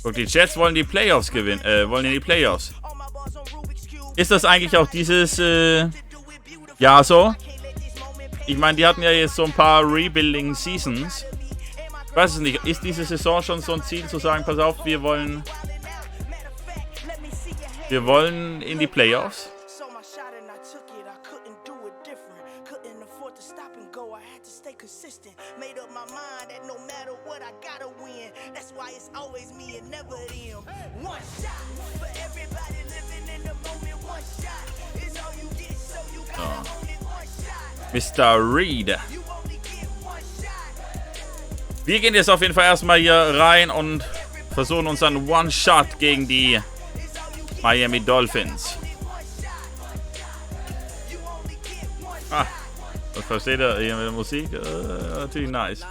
Guck, die Jets wollen die Playoffs gewinnen, wollen in die Playoffs. Ist das eigentlich auch dieses Jahr so? Ich meine, die hatten ja jetzt so ein paar Rebuilding Seasons. Ich weiß es nicht, ist diese Saison schon so ein Ziel zu sagen, pass auf, wir wollen in die Playoffs? Mr. Reed. Wir gehen jetzt auf jeden Fall erstmal hier rein und versuchen unseren One-Shot gegen die Miami Dolphins. Ah, das versteht ihr hier mit der Musik? Natürlich nice.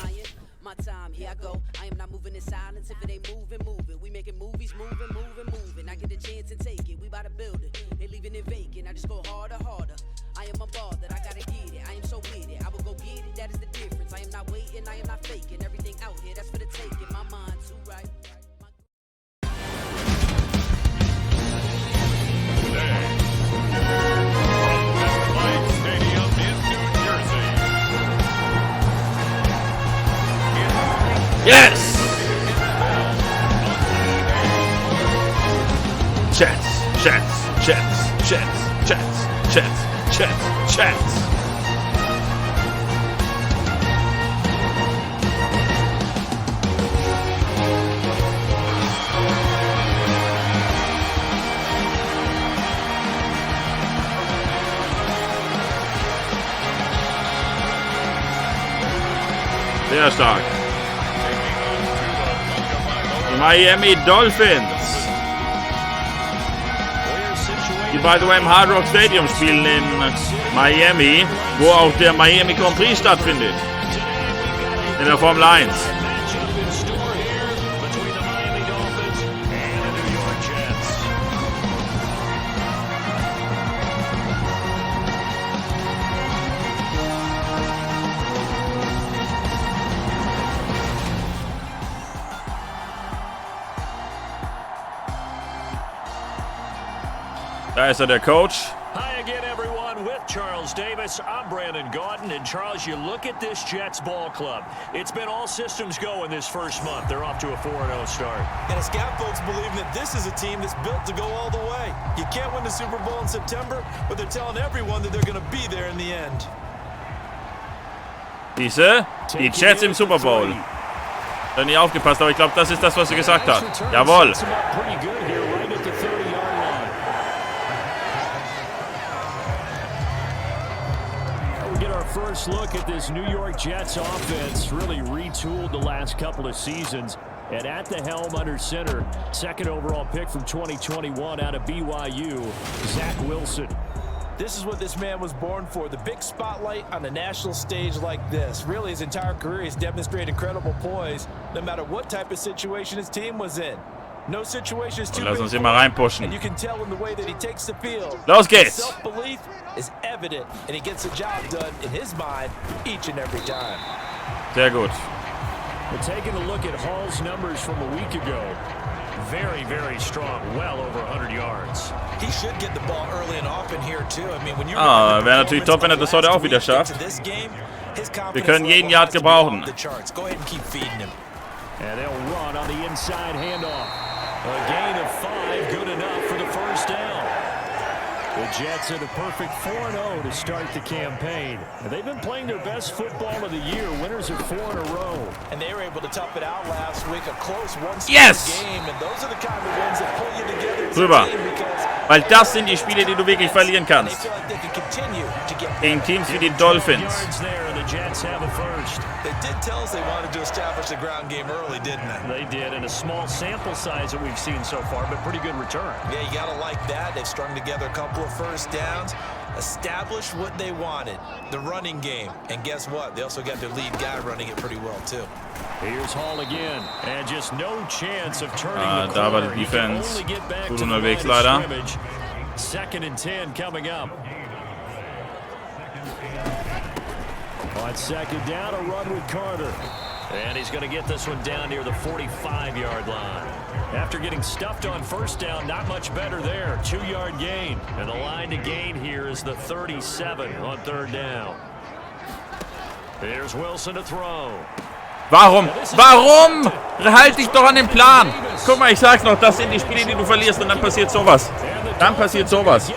Yes! Jets, Jets, Jets, Jets, Jets, Jets, Jets, Jets. Sehr stark. Miami Dolphins, die by the way im Hard Rock Stadium spielen in Miami, wo auch der Miami Grand Prix stattfindet, in der Formel 1. Da ist der Coach. Hi again, everyone. With Charles Davis, I'm Brandon Gaudin. And Charles, you look at this Jets ball club. It's been all systems go in this first month. They're off to a 4-0 start. And it's got folks believing that this is a team that's built to go all the way. You can't win the Super Bowl in September, but they're telling everyone that they're going to be there in the end. Die Jets im Super Bowl. Da nicht aufgepasst, aber ich glaube, das ist das, was er gesagt hat. Jawohl. First look at this New York Jets offense, really retooled the last couple of seasons. And at the helm under center, second overall pick from 2021 out of BYU, Zach Wilson. This is what this man was born for, the big spotlight on the national stage like this. Really, his entire career, he's demonstrated incredible poise, no matter what type of situation his team was in. No situation is too Lass uns hier mal reinpushen. And you can tell in the way that he takes the field. Los geht's. Self-belief is evident, and he gets the job done in his mind each and every time. Sehr gut. We're taking a look at Hall's numbers from a week ago. Very, very strong. Well over 100 yards. He should get the ball early and often here too. I mean, when you're wäre natürlich top, wenn er das heute auch wieder schafft. Wir können jeden Yard gebrauchen. Go ahead and keep feeding him. And they'll run on the inside handoff. A gain of 5, good enough for the first down. The Jets are the perfect 4-0 to start the campaign. And they've been playing their best football of the year. Winners of 4 in a row. And they were able to tough it out last week. A close one-score game. And those are the kind of wins that pull you together. Drüber. Weil das sind die Spiele, die du wirklich verlieren kannst. Gegen Teams wie die Dolphins. They did tell us they wanted to establish the ground game early, didn't they? They did, in a small sample size that we've seen so far, but pretty good return. Yeah, you gotta like that. They've strung together a couple of first downs, established what they wanted, the running game. And guess what? They also got their lead guy running it pretty well, too. Here's Hall again, and just no chance of turning the da war corner. die Defense Only get back gut to the unterwegs, line of leider. scrimmage. 2nd and 10 coming up. On second down, a run with Carter. And he's going to get this one down near the 45-yard line. After getting stuffed on first down, not much better there. 2-yard gain. And the line to gain here is the 37 on third down. Here's Wilson to throw. Warum? Warum? Halt dich doch an den Plan. Guck mal, ich sag's noch, das sind die Spiele, die du verlierst und dann passiert sowas. Dann passiert sowas.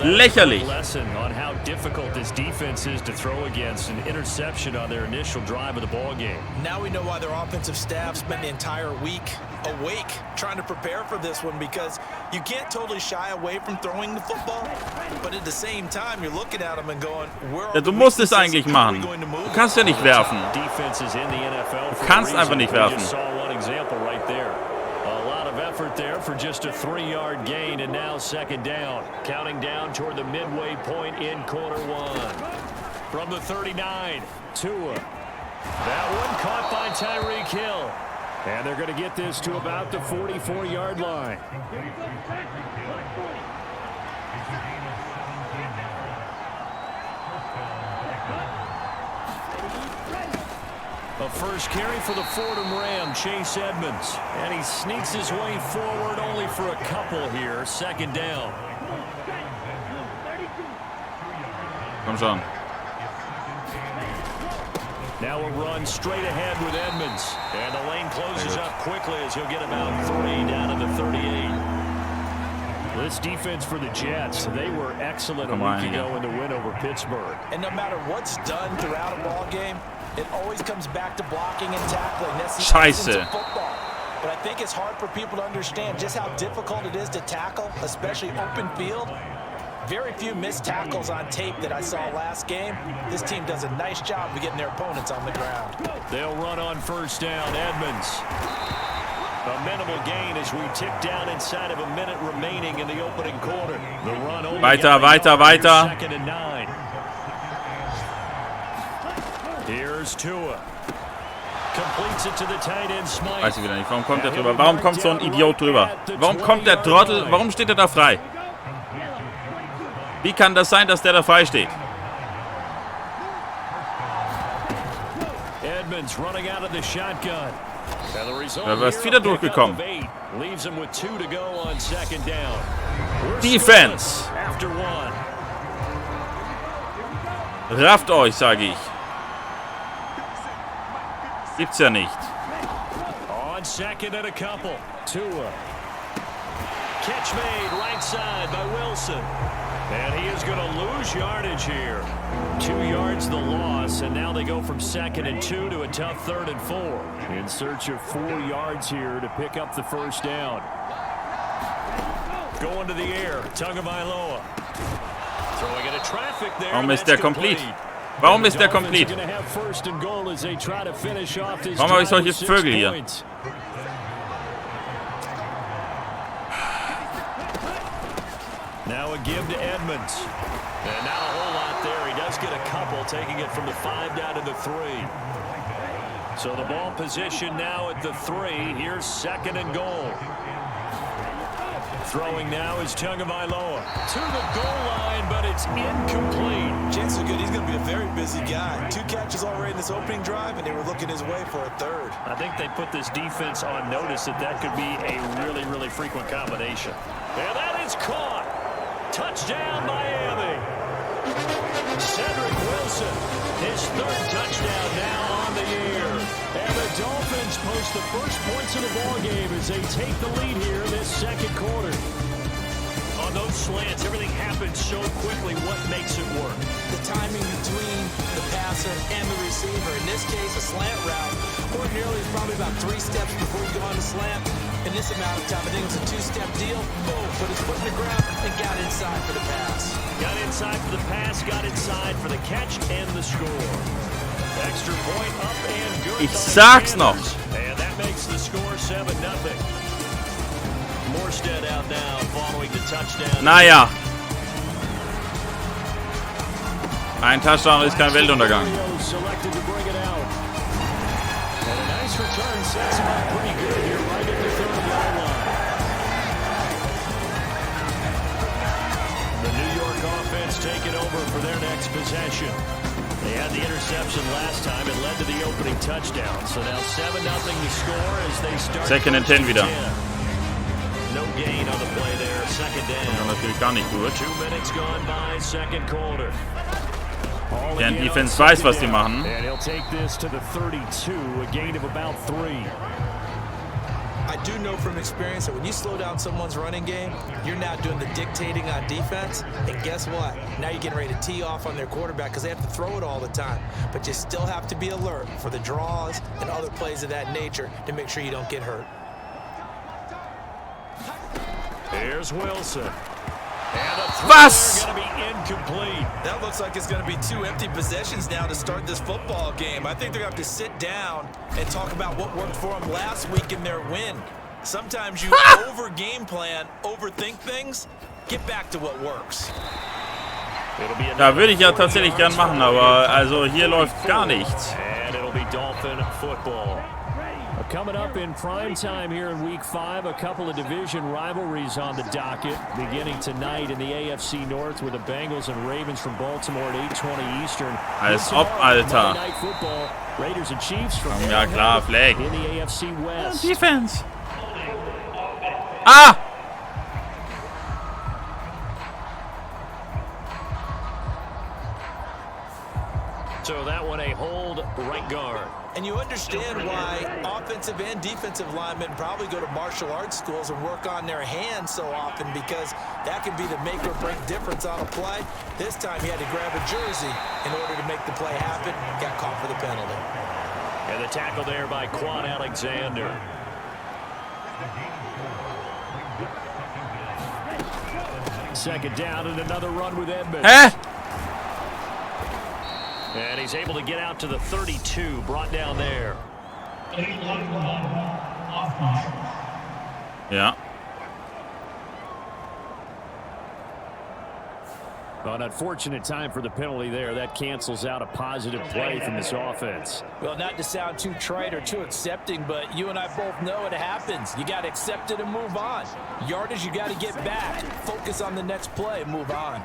Lächerlich. On how difficult this defense is to throw against, an interception on their initial drive of the ball game. Now we know why their offensive staff spent the entire week awake trying to prepare for this one, because you can't totally shy away from throwing the football, but at the same time you're looking at them and going, ja, du musst es eigentlich machen. Du kannst ja nicht werfen. Du kannst einfach nicht werfen. Effort there for just a 3-yard gain, and now second down. Counting down toward the midway point in quarter one. From the 39, Tua. That one caught by Tyreek Hill. And they're going to get this to about the 44-yard line. A first carry for the Fordham Ram, Chase Edmonds. And he sneaks his way forward only for a couple here. Second down. Komm schon. Now a run straight ahead with Edmonds. And the lane closes up quickly as he'll get about 3 down to the 38. This defense for the Jets, they were excellent a week ago in the win over Pittsburgh. And no matter what's done throughout a ball game, it always comes back to blocking and tackling. That's the essence of football. But I think it's hard for people to understand just how difficult it is to tackle, especially open field. Very few missed tackles on tape that I saw last game. This team does a nice job of getting their opponents on the ground. They'll run on first down. Edmonds. A minimal gain as we tick down inside of a minute remaining in the opening quarter. The run over. Weiter. Second and 9. Here's Tua. Completes it to the tight end Smythe. Weiß ich wieder nicht. Warum kommt der drüber? Warum kommt so ein Idiot drüber? Warum kommt der Trottel? Warum steht er da frei? Wie kann das sein, dass der da frei steht? Edmonds running out of the shotgun. Du wirst wieder durchgekommen. Defense. Rafft euch, sage ich. Gibt's ja nicht. On second and a couple. Tua. Catch made right side by Wilson. And he is going to lose yardage here. 2 yards the loss, and now they go from 2nd and 2 to a tough 3rd and 4. In search of 4 yards here to pick up the first down. Going to the air, Tagovailoa. Throwing into traffic there. Warum ist der complete? Warum ist der complete? Warum habe ich solche Vögel hier? Now a give to Edmonds. And not a whole lot there. He does get a couple, taking it from the 5 down to the 3. So the ball position now at the 3. Here's 2nd and goal. Throwing now is Tagovailoa to the goal line, but it's incomplete. Chances are good he's going to be a very busy guy. 2 catches already in this opening drive, and they were looking his way for a 3rd. I think they put this defense on notice that could be a really, really frequent combination. And that is caught. Touchdown, Miami. Cedric Wilson, his 3rd touchdown now on the year. And the Dolphins post the first points of the ballgame as they take the lead here in this 2nd quarter. On those slants, everything happens so quickly. What makes it work? The timing between the passer and the receiver. In this case, a slant route. Ordinarily, it's probably about 3 steps before you go on the slant. In this amount of time, I think it's a 2-step deal. Boom, put his foot in the ground and got inside for the pass. Got inside for the pass, got inside for the catch and the score. Extra point up and good. Ich sag's noch. And that makes the score 7-0. Morstead out now following the touchdown. Naja. Ein Touchdown ist kein Weltuntergang. taking over for their next possession. They had the interception last time. It led to the opening touchdown. So now 7-0 to score as they start. Second and 10 wieder. No gain on the play there. Second down. Natürlich gar nicht gut. 2 minutes gone by, second quarter. Der Defense weiß, was die machen. And he'll take this to the 32, a gain of about 3. I do know from experience that when you slow down someone's running game, you're not doing the dictating on defense. And guess what? Now you're getting ready to tee off on their quarterback because they have to throw it all the time. But you still have to be alert for the draws and other plays of that nature to make sure you don't get hurt. Here's Wilson. Was? Gonna be incomplete. That looks like it's going to be 2 empty possessions now to start this football game. I think they're going to have to sit down and talk about what worked for them last week in their win. Sometimes you over game plan, overthink things. Get back to what works. Ja, würde ich ja tatsächlich gern machen, aber also hier läuft gar nichts. And it'll be Dolphin football. Coming up in prime time here in Week 5, a couple of division rivalries on the docket. Beginning tonight in the AFC North with the Bengals and Ravens from Baltimore at 8:20 Eastern. Als ob, Alter. Night football, Raiders and Chiefs from Ja klar, Flag. in the AFC West. Defense. Ah! So that one a hold right guard. And you understand why offensive and defensive linemen probably go to martial arts schools and work on their hands so often, because that can be the make or break difference on a play. This time he had to grab a jersey in order to make the play happen. Got caught for the penalty. And the tackle there by Quan Alexander. Second down and another run with Edmonds. And he's able to get out to the 32, brought down there. Ja. An unfortunate time for the penalty there. That cancels out a positive play from this offense. Well, not to sound too trite or too accepting, but you and I both know it happens. You got to accept it and move on. Yardage, you got to get back. Focus on the next play and move on.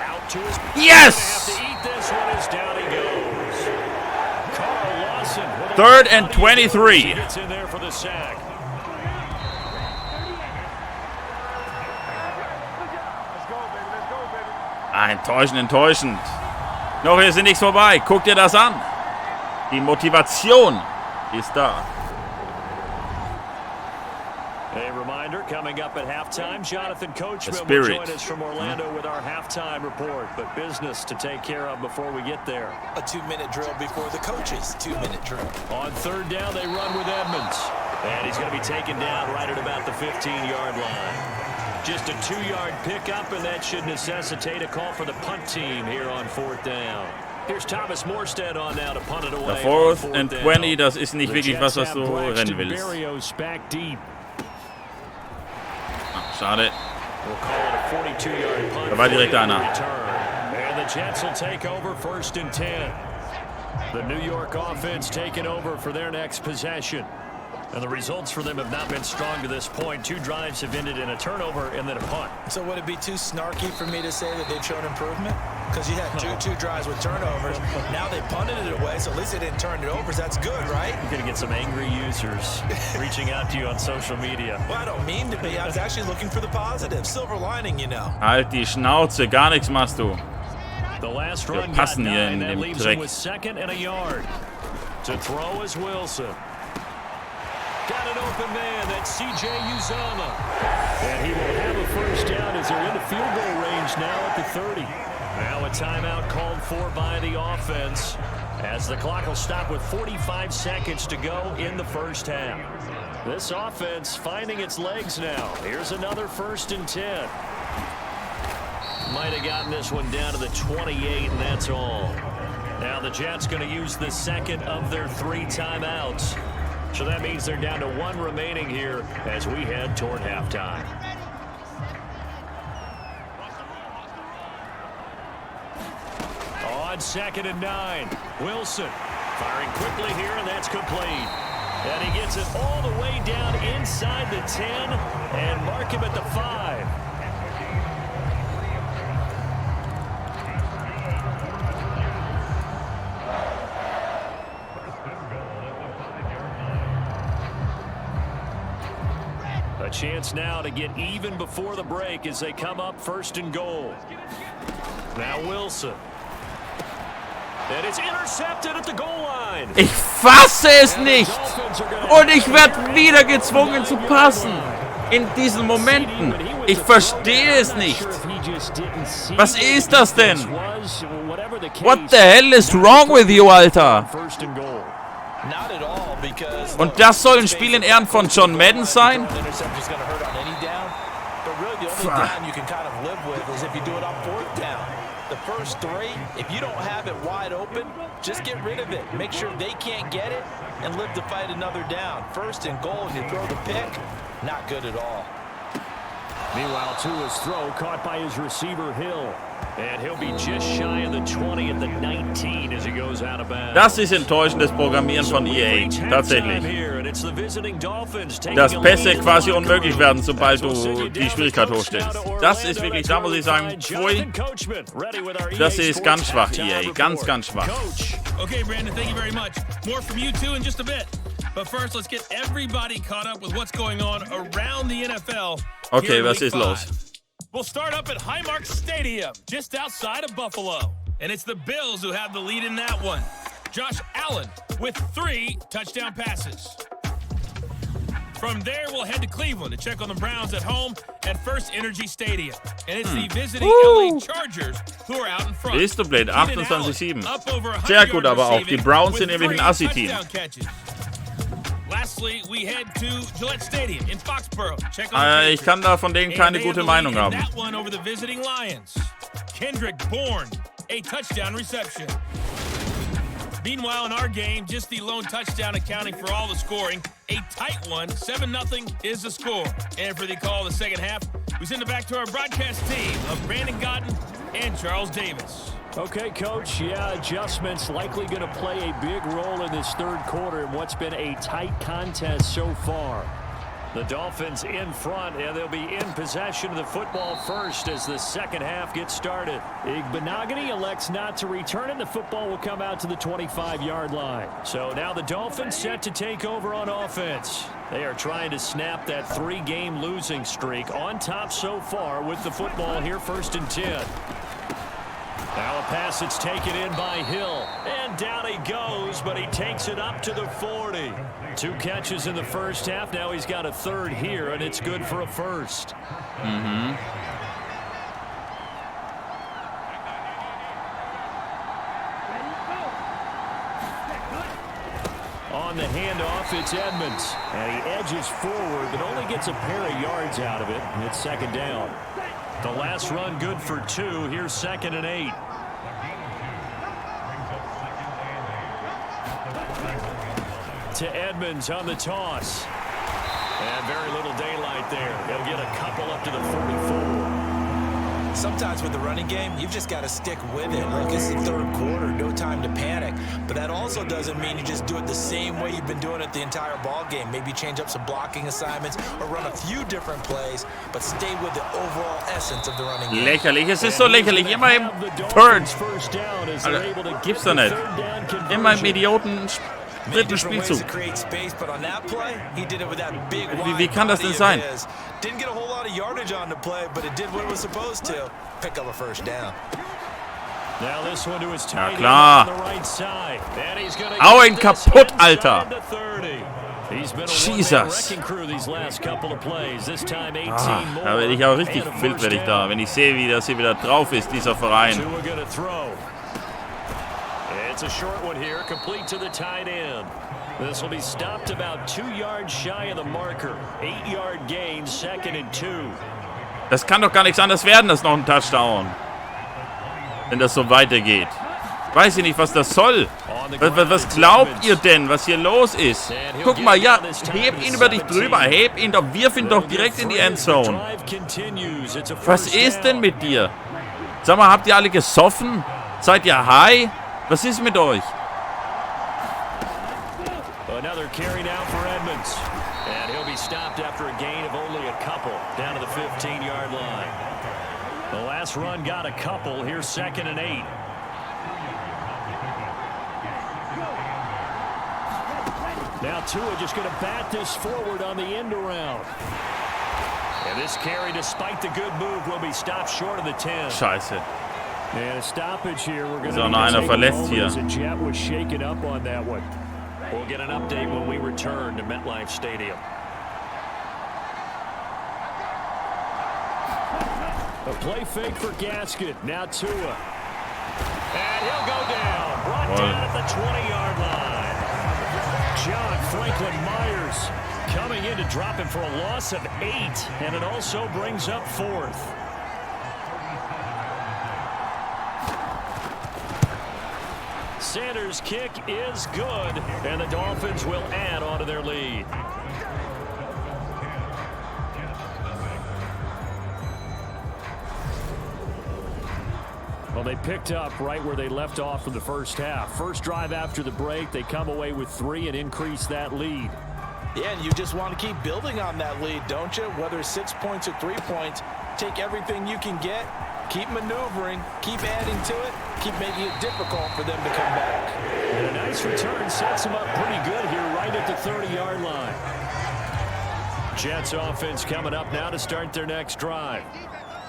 Out to his... Yes! Have to eat this one as down he goes. Carl Lawson. 3rd and 23. Gets in there for the sack. Enttäuschend, enttäuschend. Noch ist nichts vorbei. Guck dir das an. Die Motivation ist da. A reminder, coming up at halftime, Jonathan Coachman will join us from Orlando with our halftime report. But business to take care of before we get there. A 2-minute drill before the coaches' 2-minute drill. On third down, they run with Edmonds. And he's going to be taken down right at about the 15-yard line. Just a 2-yard pickup, and that should necessitate a call for the punt team here on 4th down. Here's Thomas Morstead on now to punt it away. Der 4th and 20, das ist nicht wirklich was du rennen willst. Schade. Da war direkt einer. And the Jets will take over 1st and 10. The New York offense taking over for their next possession. And the results for them have not been strong to this point. 2 drives have ended in a turnover and then a punt. So would it be too snarky for me to say that they've shown improvement? Because you had two drives with turnovers. Now they punted it away, so at least they didn't turn it over. So that's good, right? You're going to get some angry users reaching out to you on social media. Well, I don't mean to be. I was actually looking for the positive. Silver lining, you know. Halt die Schnauze, gar nichts machst du. The last run passen got hier 9. in That dem leaves him Dreck. with 2nd and a yard. To throw is Wilson. Got an open man, that's C.J. Uzomah. And he will have a 1st down as they're in the field goal range now at the 30. Now a timeout called for by the offense as the clock will stop with 45 seconds to go in the 1st half. This offense finding its legs now. Here's another 1st and 10. Might have gotten this one down to the 28, and that's all. Now the Jets going to use the 2nd of their 3 timeouts. So that means they're down to 1 remaining here as we head toward halftime. On 2nd and 9, Wilson firing quickly here, and that's complete. And he gets it all the way down inside the 10 and mark him at the 5. chance now to get even before the break as they come up 1st and goal. Now Wilson. And it's intercepted at the goal line. Ich fasse es nicht. Und ich werde wieder gezwungen zu passen. In diesen Momenten. Ich verstehe es nicht. Was ist das denn? What the hell is wrong with you, Alter? Und das soll ein Spiel in Ehren von John Madden sein? The first 3, if you don't have it wide open, just get rid of it. Make sure they can't get it and live to fight another down. 1st and goal, you throw the pick, not good at all. Meanwhile, Tua's throw caught by his receiver Hill. And he'll be just shy of the 20 at the 19 as he goes out of bounds. Das ist enttäuschendes Programmieren von EA. Tatsächlich. Dass Pässe quasi unmöglich werden, sobald du die Schwierigkeit hochstellst. Das ist wirklich, da muss ich sagen, pfui. Das ist ganz schwach, EA. Ganz, ganz schwach. Okay, Brandon, thank you very much. More from you too in just a bit. But first, let's get everybody caught up with what's going on around the NFL. Okay, was ist los? We'll start up at Highmark Stadium, just outside of Buffalo. And it's the Bills who have the lead in that one. Josh Allen with 3 touchdown passes. From there, we'll head to Cleveland to check on the Browns at home at First Energy Stadium. And it's the visiting LA Chargers who are out in front. Ist du blöd, 28-7. Sehr gut, aber auch die Browns sind nämlich ein Assi-Team. Lastly, we head to Gillette Stadium in Foxborough. Ich kann da von denen keine gute Meinung haben. That one over the visiting Lions. Kendrick Bourne, a touchdown reception. Meanwhile, in our game, just the lone touchdown accounting for all the scoring. A tight one, 7-0 is the score. And for the call of the second half, we send it back to our broadcast team of Brandon Godden and Charles Davis. Okay, Coach, adjustments likely going to play a big role in this 3rd quarter in what's been a tight contest so far. The Dolphins in front, and they'll be in possession of the football first as the 2nd half gets started. Igbenogany elects not to return, and the football will come out to the 25-yard line. So now the Dolphins set to take over on offense. They are trying to snap that 3-game losing streak on top so far with the football here 1st and 10. Now a pass that's taken in by Hill. And down he goes, but he takes it up to the 40. 2 catches in the first half. Now he's got a 3rd here, and it's good for a 1st. On the handoff, it's Edmonds. And he edges forward, but only gets a pair of yards out of it. And it's 2nd down. The last run good for 2. Here's 2nd and 8. To Edmonds on the toss. And very little daylight there. He'll get a couple up to the 44. Sometimes with the running game, you've just got to stick with it. Look, it's the 3rd quarter, no time to panic. But that also doesn't mean you just do it the same way you've been doing it the entire ball game. Maybe change up some blocking assignments or run a few different plays, but stay with the overall essence of the running game. Lächerlich, es ist so lächerlich. Immer im Third. Alter, gibt's doch nicht. Immer im Idioten 3. Spielzug. Wie kann das denn sein? Didn't get a whole lot of yardage on the play, but it did what it was supposed to. Pick up a 1st down. Now this one to his Ja klar. Hau ihn kaputt, Alter. Jesus. Da werde ich auch richtig wild, werde ich da, wenn ich sehe, wie das hier wieder drauf ist, dieser Verein. It's a short one here, complete to the tight end. This will be stopped about 2 yards shy of the marker. 8-yard gain, 2nd and 2. Das kann doch gar nichts anderes werden, das ist noch ein Touchdown. Wenn das so weitergeht. Weiß ich nicht, was das soll. Was glaubt ihr denn, was hier los ist? Guck mal, ja, heb ihn über dich drüber. Heb ihn doch, wirf ihn doch direkt in die Endzone. Was ist denn mit dir? Sag mal, habt ihr alle gesoffen? Seid ihr high? Was ist mit euch? Another carry now for Edmonds. And he'll be stopped after a gain of only a couple down to the 15-yard line. The last run got a couple. Here's 2nd and 8. Now Tua just going to bat this forward on the end around. And this carry, despite the good move, will be stopped short of the 10. Scheiße. And a stoppage here. We're going Ist auch noch einer verletzt hier. The Jet was shaken up on that one. We'll get an update when we return to MetLife Stadium. A play fake for Gasket. Now Tua. And he'll go down. Brought down at the 20-yard line. John Franklin Myers coming in to drop him for a loss of 8. And it also brings up 4th. Sanders' kick is good, and the Dolphins will add on to their lead. Well, they picked up right where they left off in the first half. First drive after the break, they come away with 3 and increase that lead. Yeah, and you just want to keep building on that lead, don't you? Whether it's 6 points or 3 points, take everything you can get. Keep maneuvering, keep adding to it, keep making it difficult for them to come back. And a nice return sets them up pretty good here right at the 30-yard line. Jets offense coming up now to start their next drive.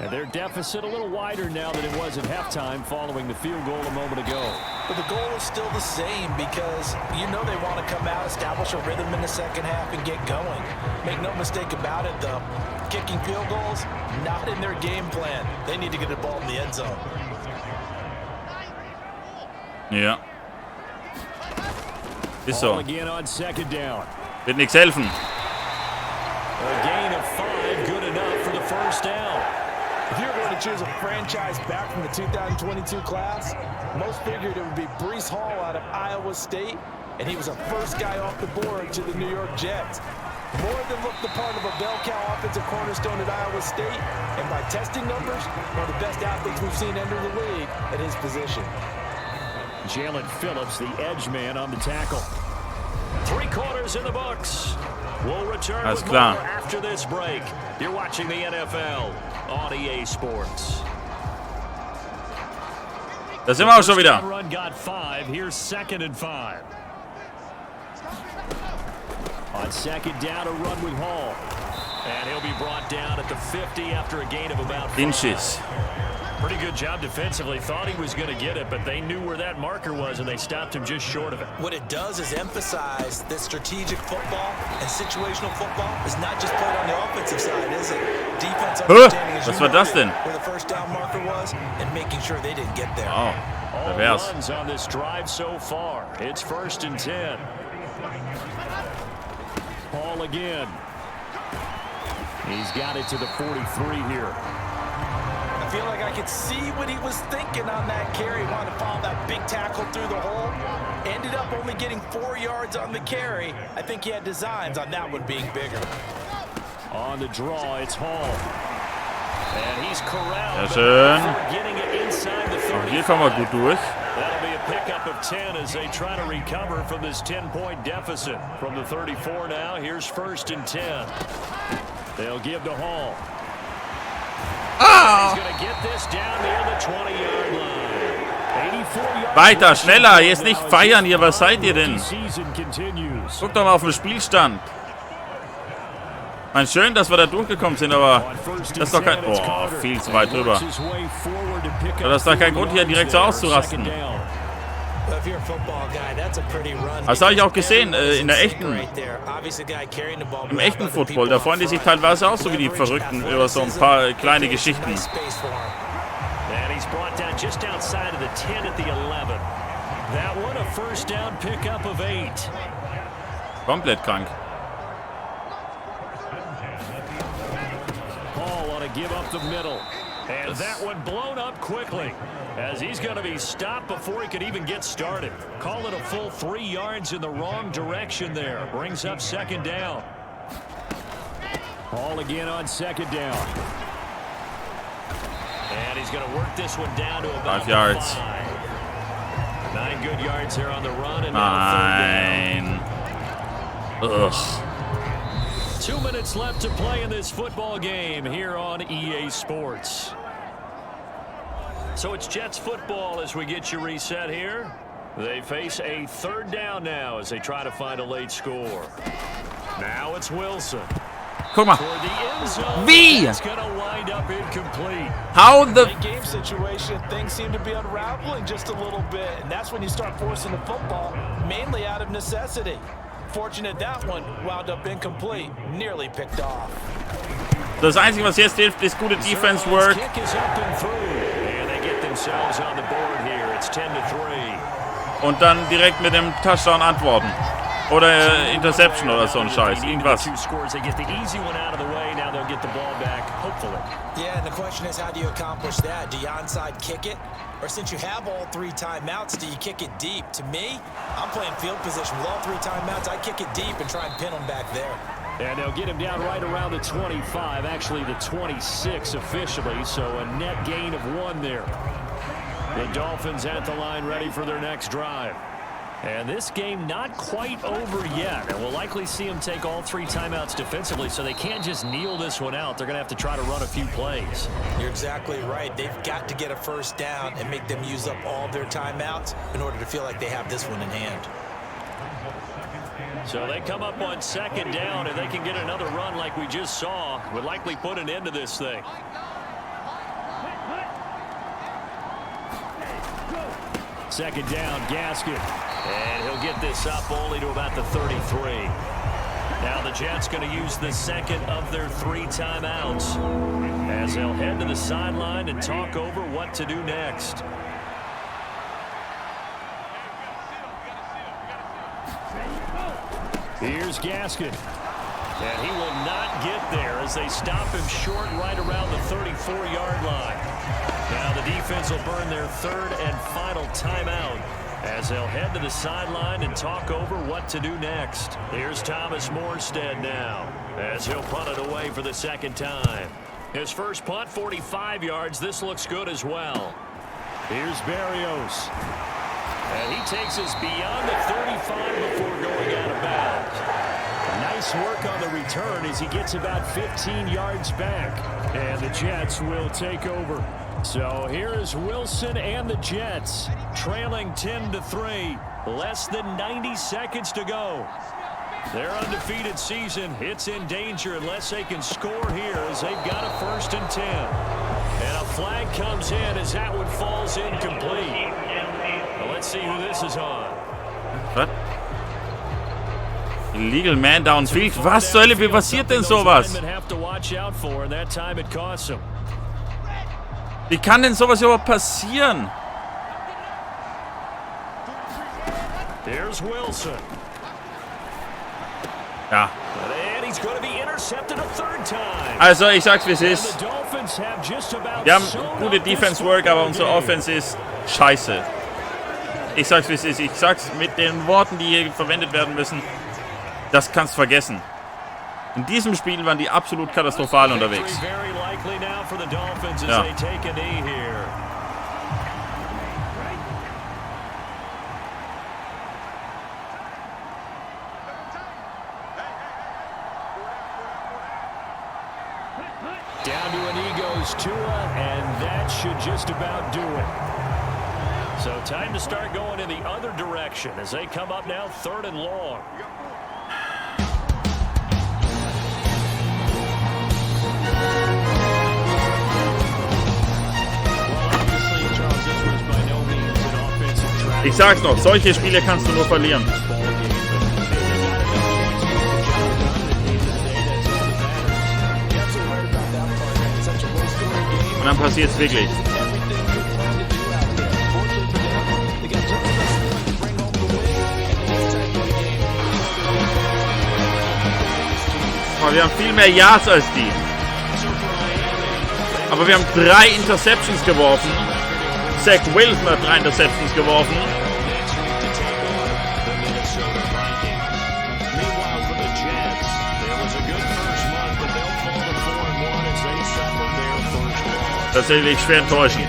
And their deficit a little wider now than it was at halftime following the field goal a moment ago. But the goal is still the same because you know they want to come out, establish a rhythm in the second half, and get going. Make no mistake about it, though. Kicking field goals, not in their game plan. They need to get the ball in the end zone. Ja. Ist so. Again on second down. Wird nichts helfen. A gain of 5, good enough for the first down. If you're going to choose a franchise back from the 2022 class, most figured it would be Breece Hall out of Iowa State, and he was the first guy off the board to the New York Jets. More than looked the part of a bell cow offensive cornerstone at Iowa State, and by testing numbers, one of the best athletes we've seen enter the league at his position. Jalen Phillips, the edge man on the tackle. 3 quarters in the books. We'll return with more after this break. You're watching the NFL on EA Sports. Da sind wir auch schon wieder. Run got 5. Here's 2nd and 5. On second down, a run with Hall. And he'll be brought down at the 50 after a gain of about 5. Inches. Pretty good job defensively. Thought he was going to get it, but they knew where that marker was, and they stopped him just short of it. What it does is emphasize that strategic football and situational football is not just played on the offensive side, is it? Defense understanding Was war das denn? where the first down marker was and making sure they didn't get there. Oh, all da wär's. runs on this drive so far. It's 1st and 10. Hall again. He's got it to the 43 here. I feel like I could see what he was thinking on that carry. Wanted to follow that big tackle through the hole. Ended up only getting 4 yards on the carry. I think he had designs on that one being bigger. On the draw, it's Hall. And he's corralled. Sehr schön. Getting it inside the 30. Hier kommen wir gut durch. That'll be a pickup of 10 as they try to recover from this 10-point deficit. From the 34 now, here's 1st and 10. They'll give to Hall. He's going to get this down near the 20-yard line. 84 yards. Weiter, schneller. Jetzt nicht feiern hier. Was seid ihr denn? Guckt doch mal auf den Spielstand. Ich meine, schön, dass wir da durchgekommen sind, aber das ist doch kein... Oh, viel zu weit drüber. Das ist doch kein Grund, hier direkt so auszurasten. Das habe ich auch gesehen, in der echten... Im echten Football, da freuen die sich teilweise auch so wie die Verrückten über so ein paar kleine Geschichten. Komplett krank. Paul on a give up the middle. And that one blown up quickly as he's going to be stopped before he could even get started. Call it a full 3 yards in the wrong direction there. Brings up 2nd down. Paul again on 2nd down. And he's going to work this one down to about 5 yards. 9 good yards there on the run. And Nein. Ugh. 2 minutes left to play in this football game here on EA Sports. So it's Jets football as we get you reset here. They face a 3rd down now as they try to find a late score. Now it's Wilson. Guck mal. Wie? How the... Late game situation, things seem to be unraveling just a little bit, and that's when you start forcing the football, mainly out of necessity. Fortunate that one wound up incomplete, nearly picked off. Das Einzige, was jetzt hilft, ist gute Defense Work. Und dann direkt mit dem Touchdown antworten. Oder Interception oder so ein Scheiß. Irgendwas. Yeah, and the question is, how do you accomplish that? Do you onside kick it? Or since you have all 3 timeouts, do you kick it deep? To me, I'm playing field position with all 3 timeouts. I kick it deep and try and pin them back there. And they'll get him down right around the 25, actually the 26 officially, so a net gain of 1 there. The Dolphins at the line ready for their next drive. And this game not quite over yet, and we'll likely see them take all 3 timeouts defensively, so they can't just kneel this one out. They're going to have to try to run a few plays. You're exactly right. They've got to get a first down and make them use up all their timeouts in order to feel like they have this one in hand. So they come up on 2nd down, and they can get another run like we just saw. Would likely put an end to this thing. Second down, Gasket. And he'll get this up only to about the 33. Now the Jets going to use the second of their 3 timeouts as they'll head to the sideline and talk over what to do next. Here's Gasket. And he will not get there as they stop him short right around the 34-yard line. Now the defense will burn their 3rd and final timeout as they'll head to the sideline and talk over what to do next. Here's Thomas Morstead now as he'll punt it away for the 2nd time. His first punt, 45 yards. This looks good as well. Here's Berrios. And he takes us beyond the 35 before going out of bounds. Nice work on the return as he gets about 15 yards back. And the Jets will take over. So here is Wilson and the Jets trailing 10-3. Less than 90 seconds to go. Their undefeated season, it's in danger unless they can score here as they've got a 1st and 10. And a flag comes in as that one falls incomplete. Well, let's see who this is on. Was? Illegal Man Downfield. Was zur Hölle, wie passiert denn sowas? Wie kann denn sowas überhaupt passieren? There's Wilson. Ja. And he's going to be intercepted a 3rd time. Also, ich sag's wie es ist. Wir haben gute Defense Work, aber unsere Offense ist scheiße. Ich sag's wie es ist. Ich sag's mit den Worten, die hier verwendet werden müssen. Das kannst du vergessen. In diesem Spiel waren die absolut katastrophal unterwegs. Ja. Down to a knee goes Tua, and that should just about do it. So time to start going in the other direction as they come up now 3rd and long. Ich sag's noch, solche Spiele kannst du nur verlieren. Und dann passiert's wirklich. Aber wir haben viel mehr Yards als die. Aber wir haben 3 Interceptions geworfen. Zach Wilson hat 3 Interceptions geworfen. Tatsächlich schwer enttäuschend.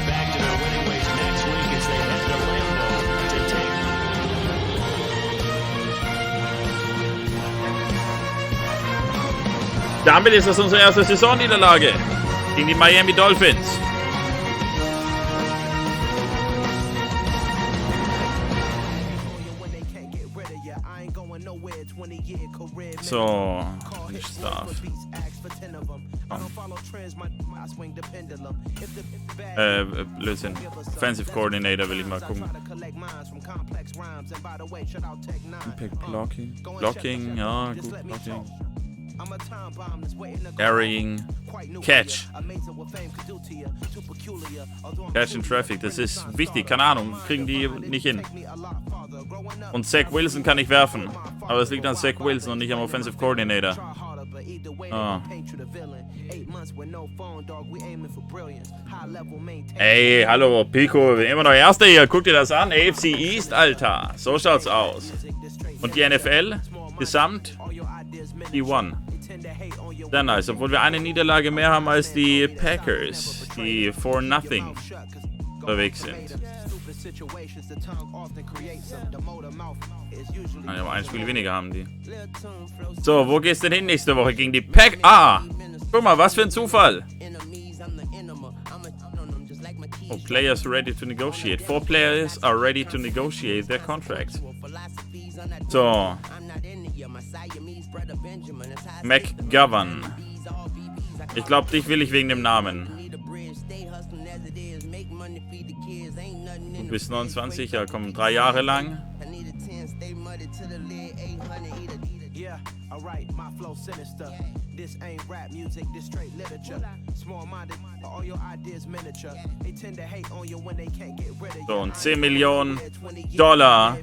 Damit ist das unsere erste Saisonniederlage gegen die Miami Dolphins. So, nicht darf. Blödsinn. Offensive Coordinator will ich mal gucken. Impact Blocking. Blocking, ja, gut. Blocking. Carrying. Catch. Catch in Traffic, das ist wichtig. Keine Ahnung, kriegen die nicht hin. Und Zach Wilson kann nicht werfen. Aber es liegt an Zach Wilson und nicht am Offensive Coordinator. Oh. Ey, hallo, Pico, immer noch Erster hier. Guck dir das an. AFC East, Alter. So schaut's aus. Und die NFL, gesamt, die One. Sehr nice, obwohl wir eine Niederlage mehr haben als die Packers, die 4-0 unterwegs sind. Aber ein Spiel weniger haben die. So, wo geht's denn hin nächste Woche? Gegen die Pack. Ah! Guck mal, was für ein Zufall. Oh, players ready to negotiate. 4 players are ready to negotiate their contracts. So. McGovern. Ich glaube, dich will ich wegen dem Namen. Du bist 29, ja komm, 3 Jahre lang. So, und 10 Millionen $.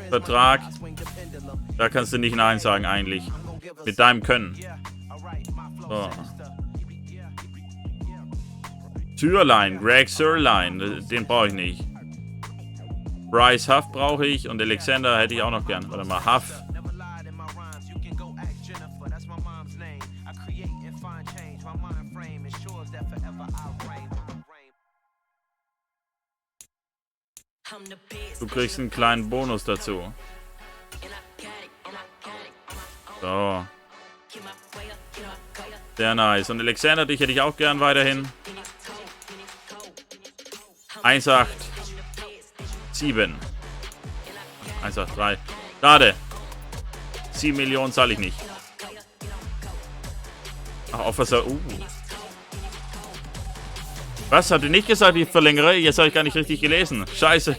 Vertrag. Da kannst du nicht Nein sagen eigentlich. Mit deinem Können. So. Türline, Greg Sirline, den brauche ich nicht. Bryce Huff brauche ich und Alexander hätte ich auch noch gern. Warte mal, Huff. Du kriegst einen kleinen Bonus dazu. So. Sehr nice. Und Alexander, dich hätte ich auch gern weiterhin. 1,87. 1,83. Schade. 7 Millionen zahle ich nicht. Ach, Officer. Was? Hat er nicht gesagt, ich verlängere? Jetzt habe ich gar nicht richtig gelesen. Scheiße.